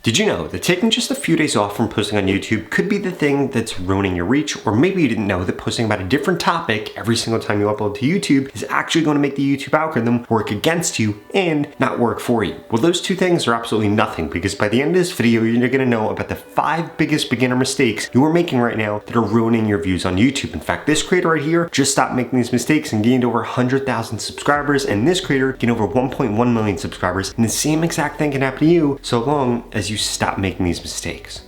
Did you know that taking just a few days off from posting on YouTube could be the thing that's ruining your reach? Or maybe you didn't know that posting about a different topic every single time you upload to YouTube is actually going to make the YouTube algorithm work against you and not work for you. Well, those two things are absolutely nothing, because by the end of this video, you're going to know about the 5 biggest beginner mistakes you are making right now that are ruining your views on YouTube. In fact, this creator right here just stopped making these mistakes and gained over 100,000 subscribers, and this creator gained over 1.1 million subscribers. And the same exact thing can happen to you so long as you stop making these mistakes.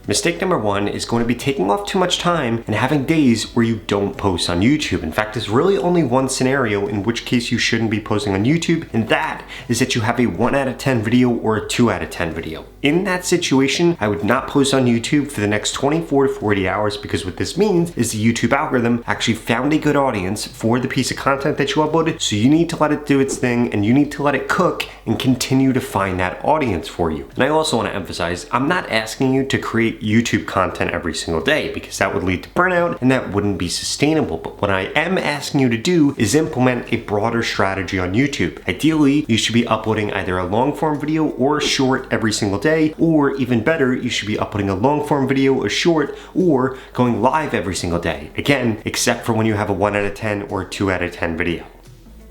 Mistake number 1 is going to be taking off too much time and having days where you don't post on YouTube. In fact, there's really only one scenario in which case you shouldn't be posting on YouTube, and that is that you have a 1 out of 10 video or a 2 out of 10 video. In that situation, I would not post on YouTube for the next 24 to 40 hours, because what this means is the YouTube algorithm actually found a good audience for the piece of content that you uploaded, so you need to let it do its thing and you need to let it cook and continue to find that audience for you. And I also want to emphasize, I'm not asking you to create YouTube content every single day, because that would lead to burnout and that wouldn't be sustainable. But what I am asking you to do is implement a broader strategy on YouTube. Ideally, you should be uploading either a long form video or a short every single day, or even better, you should be uploading a long form video, a short, or going live every single day. Again, except for when you have a 1 out of 10 or a 2 out of 10 video.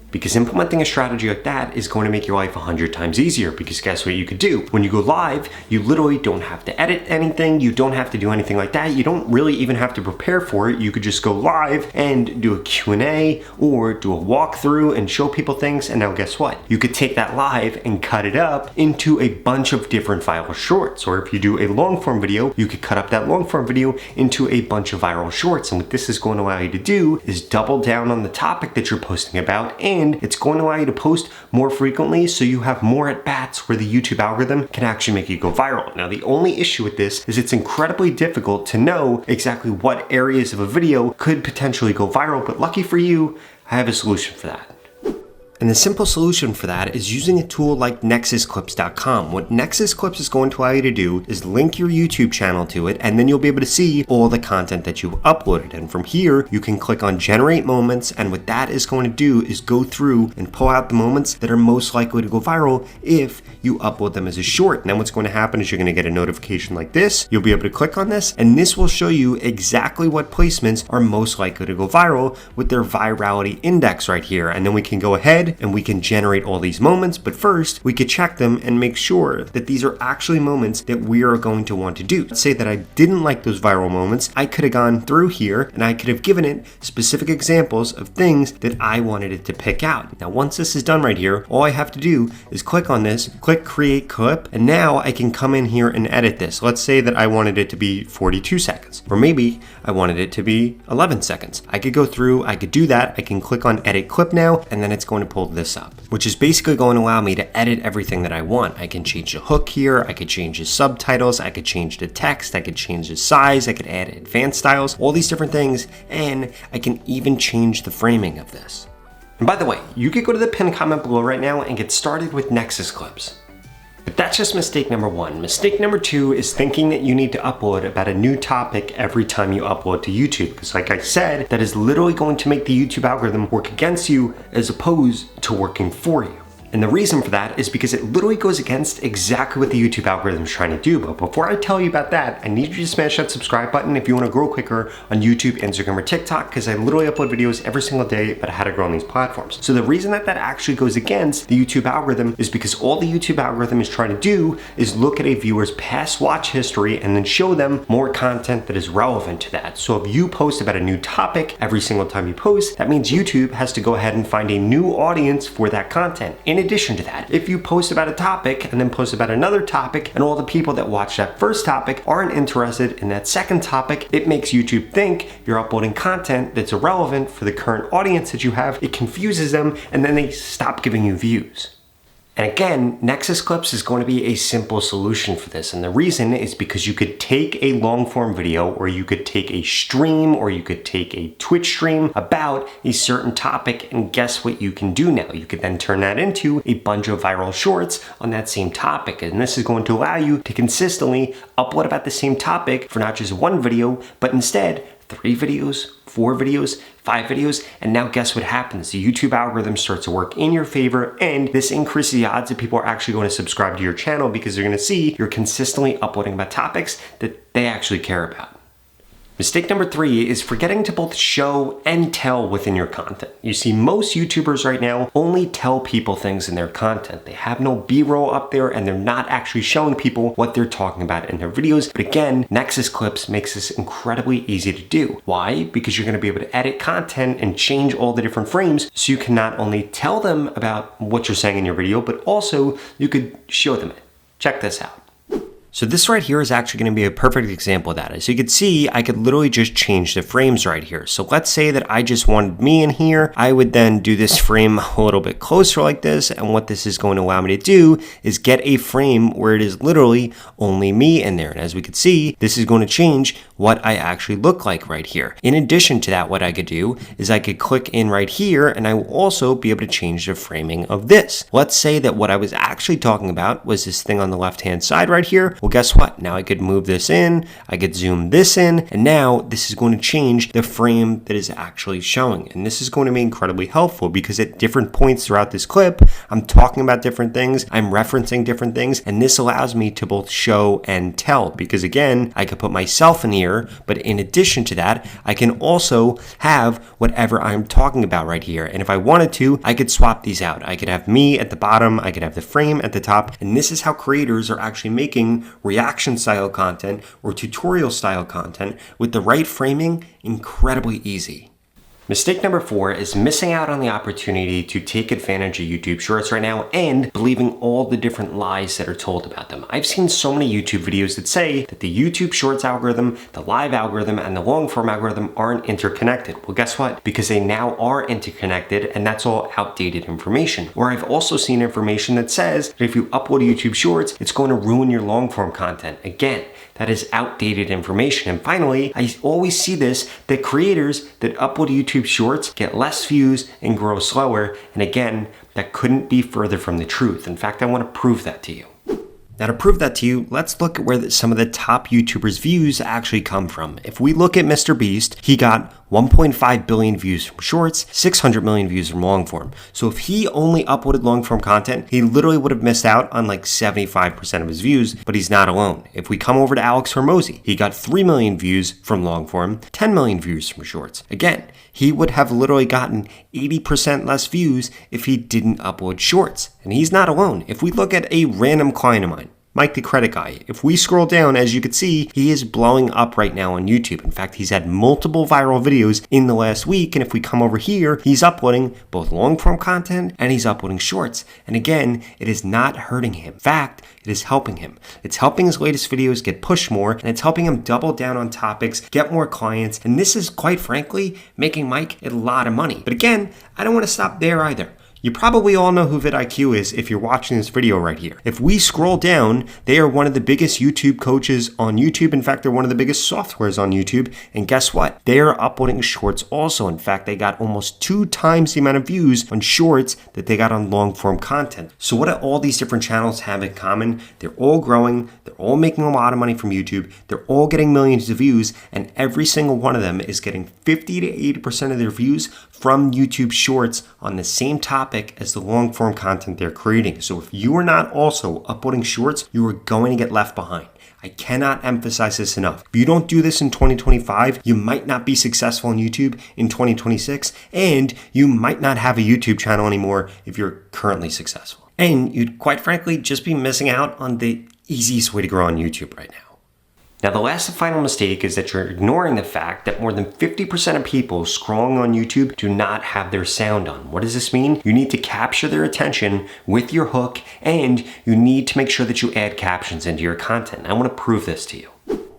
Because implementing a strategy like that is going to make your life 100 times easier, because guess what you could do? When you go live, you literally don't have to edit anything, you don't have to do anything like that, you don't really even have to prepare for it. You could just go live and do a Q&A or do a walkthrough and show people things, and now guess what? You could take that live and cut it up into a bunch of different viral shorts. Or if you do a long form video, you could cut up that long form video into a bunch of viral shorts. And what this is going to allow you to do is double down on the topic that you're posting about, and it's going to allow you to post more frequently, so you have more at-bats where the YouTube algorithm can actually make you go viral. Now, the only issue with this is it's incredibly difficult to know exactly what areas of a video could potentially go viral, but lucky for you, I have a solution for that. And the simple solution for that is using a tool like nexusclips.com. What nexusclips is going to allow you to do is link your YouTube channel to it, and then you'll be able to see all the content that you've uploaded. And from here, you can click on generate moments, and what that is going to do is go through and pull out the moments that are most likely to go viral if you upload them as a short. And then what's going to happen is you're going to get a notification like this. You'll be able to click on this, and this will show you exactly what placements are most likely to go viral with their virality index right here. And then we can go ahead and we can generate all these moments, but first we could check them and make sure that these are actually moments that we are going to want to do. Let's say that I didn't like those viral moments. I could have gone through here and I could have given it specific examples of things that I wanted it to pick out. Now, once this is done right here, all I have to do is click on this, click create clip, and now I can come in here and edit this. Let's say that I wanted it to be 42 seconds, or maybe I wanted it to be 11 seconds. I could go through, I could do that. I can click on edit clip now, and then it's going to pull this up, which is basically going to allow me to edit everything that I want. I can change the hook here, I could change the subtitles, I could change the text, I could change the size, I could add advanced styles, all these different things, and I can even change the framing of this. And by the way, you could go to the pinned comment below right now and get started with Nexus Clips. But that's just mistake number 1. Mistake number 2 is thinking that you need to upload about a new topic every time you upload to YouTube. Because like I said, that is literally going to make the YouTube algorithm work against you as opposed to working for you. And the reason for that is because it literally goes against exactly what the YouTube algorithm is trying to do. But before I tell you about that, I need you to smash that subscribe button if you want to grow quicker on YouTube, Instagram, or TikTok, because I literally upload videos every single day about how to grow on these platforms. So the reason that actually goes against the YouTube algorithm is because all the YouTube algorithm is trying to do is look at a viewer's past watch history and then show them more content that is relevant to that. So if you post about a new topic every single time you post, that means YouTube has to go ahead and find a new audience for that content. In addition to that, if you post about a topic and then post about another topic, and all the people that watch that first topic aren't interested in that second topic, it makes YouTube think you're uploading content that's irrelevant for the current audience that you have. It confuses them, and then they stop giving you views. And again, Nexus Clips is going to be a simple solution for this. And the reason is because you could take a long form video, or you could take a stream, or you could take a Twitch stream about a certain topic, and guess what you can do now? You could then turn that into a bunch of viral shorts on that same topic. And this is going to allow you to consistently upload about the same topic for not just one video, but instead 3 videos, 4 videos, 5 videos, and now guess what happens? The YouTube algorithm starts to work in your favor, and this increases the odds that people are actually going to subscribe to your channel because they're going to see you're consistently uploading about topics that they actually care about. Mistake number 3 is forgetting to both show and tell within your content. You see, most YouTubers right now only tell people things in their content. They have no B-roll up there and they're not actually showing people what they're talking about in their videos. But again, Nexus Clips makes this incredibly easy to do. Why? Because you're going to be able to edit content and change all the different frames so you can not only tell them about what you're saying in your video, but also you could show them it. Check this out. So this right here is actually going to be a perfect example of that. As you can see, I could literally just change the frames right here. So let's say that I just wanted me in here. I would then do this frame a little bit closer like this. And what this is going to allow me to do is get a frame where it is literally only me in there. And as we can see, this is going to change what I actually look like right here. In addition to that, what I could do is I could click in right here and I will also be able to change the framing of this. Let's say that what I was actually talking about was this thing on the left-hand side right here. Well, guess what? Now I could move this in, I could zoom this in, and now this is going to change the frame that is actually showing. And this is going to be incredibly helpful because at different points throughout this clip, I'm talking about different things, I'm referencing different things, and this allows me to both show and tell because again, I could put myself in here, but in addition to that, I can also have whatever I'm talking about right here. And if I wanted to, I could swap these out. I could have me at the bottom, I could have the frame at the top, and this is how creators are actually making reaction style content or tutorial style content with the right framing incredibly easy. Mistake number 4 is missing out on the opportunity to take advantage of YouTube Shorts right now and believing all the different lies that are told about them. I've seen so many YouTube videos that say that the YouTube Shorts algorithm, the live algorithm, and the long form algorithm aren't interconnected. Well, guess what? Because they now are interconnected and that's all outdated information. Or I've also seen information that says that if you upload YouTube Shorts, it's going to ruin your long form content. Again, that is outdated information. And finally, I always see this, that creators that upload YouTube Shorts get less views and grow slower. And again, that couldn't be further from the truth. In fact, I want to prove that to you. Now to prove that to you, let's look at where some of the top YouTubers' views actually come from. If we look at Mr. Beast, he got 1.5 billion views from shorts, 600 million views from long form. So if he only uploaded long form content, he literally would have missed out on like 75% of his views, but he's not alone. If we come over to Alex Hormozy, he got 3 million views from long form, 10 million views from shorts. Again, he would have literally gotten 80% less views if he didn't upload shorts. And he's not alone. If we look at a random client of mine, Mike the Credit Guy, if we scroll down, as you can see, he is blowing up right now on YouTube. In fact, he's had multiple viral videos in the last week. And if we come over here, he's uploading both long form content and he's uploading shorts. And again, it is not hurting him. In fact, it is helping him. It's helping his latest videos get pushed more and it's helping him double down on topics, get more clients. And this is quite frankly, making Mike a lot of money. But again, I don't want to stop there either. You probably all know who vidIQ is if you're watching this video right here. If we scroll down, they are one of the biggest YouTube coaches on YouTube. In fact, they're one of the biggest softwares on YouTube. And guess what? They are uploading shorts also. In fact, they got almost 2 times the amount of views on shorts that they got on long form content. So what do all these different channels have in common? They're all growing. They're all making a lot of money from YouTube. They're all getting millions of views. And every single one of them is getting 50 to 80% of their views from YouTube Shorts on the same topic as the long form content they're creating. So if you are not also uploading shorts, you are going to get left behind. I cannot emphasize this enough. If you don't do this in 2025, you might not be successful on YouTube in 2026, and you might not have a YouTube channel anymore if you're currently successful. And you'd quite frankly just be missing out on the easiest way to grow on YouTube right now. Now, the last and final mistake is that you're ignoring the fact that more than 50% of people scrolling on YouTube do not have their sound on. What does this mean? You need to capture their attention with your hook, and you need to make sure that you add captions into your content. I want to prove this to you.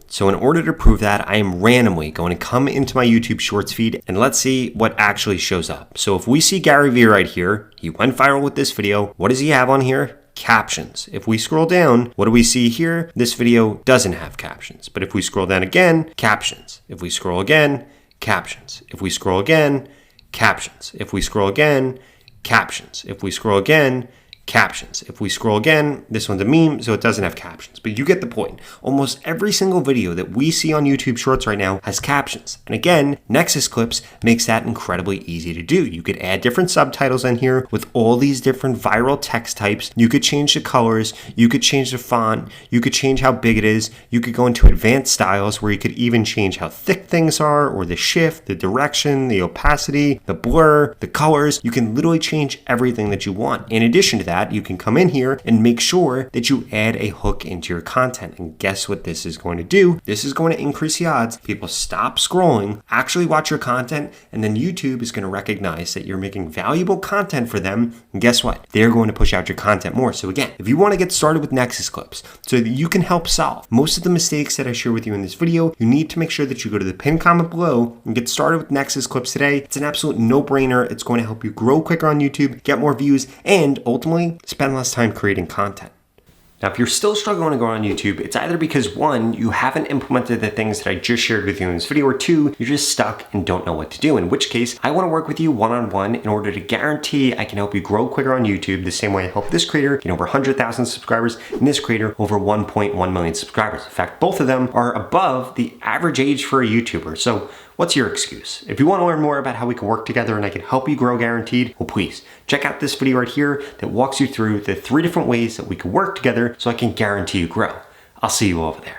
So in order to prove that, I am randomly going to come into my YouTube Shorts feed and let's see what actually shows up. So if we see Gary Vee right here, he went viral with this video. What does he have on here? Captions. If we scroll down, what do we see here? This video doesn't have captions. But if we scroll down again, captions. If we scroll again, captions. If we scroll again, captions. If we scroll again, captions. If we scroll again, captions. If we scroll again, this one's a meme, so it doesn't have captions, but you get the point. Almost every single video that we see on YouTube Shorts right now has captions. And again, Nexus Clips makes that incredibly easy to do. You could add different subtitles in here with all these different viral text types. You could change the colors, you could change the font, you could change how big it is, you could go into advanced styles where you could even change how thick things are, or the shift, the direction, the opacity, the blur, the colors. You can literally change everything that you want. In addition to that, you can come in here and make sure that you add a hook into your content. And guess what this is going to do? This is going to increase the odds people stop scrolling, actually watch your content, and then YouTube is going to recognize that you're making valuable content for them. And guess what? They're going to push out your content more. So again, if you want to get started with Nexus Clips so that you can help solve most of the mistakes that I share with you in this video, you need to make sure that you go to the pinned comment below and get started with Nexus Clips today. It's an absolute no-brainer. It's going to help you grow quicker on YouTube, get more views, and ultimately spend less time creating content. Now, if you're still struggling to grow on YouTube, it's either because one, you haven't implemented the things that I just shared with you in this video, or two, you're just stuck and don't know what to do. In which case, I want to work with you one-on-one in order to guarantee I can help you grow quicker on YouTube the same way I helped this creator get over 100,000 subscribers and this creator over 1.1 million subscribers. In fact, both of them are above the average age for a YouTuber. So what's your excuse? If you want to learn more about how we can work together and I can help you grow guaranteed, well, please check out this video right here that walks you through the 3 different ways that we can work together so I can guarantee you grow. I'll see you over there.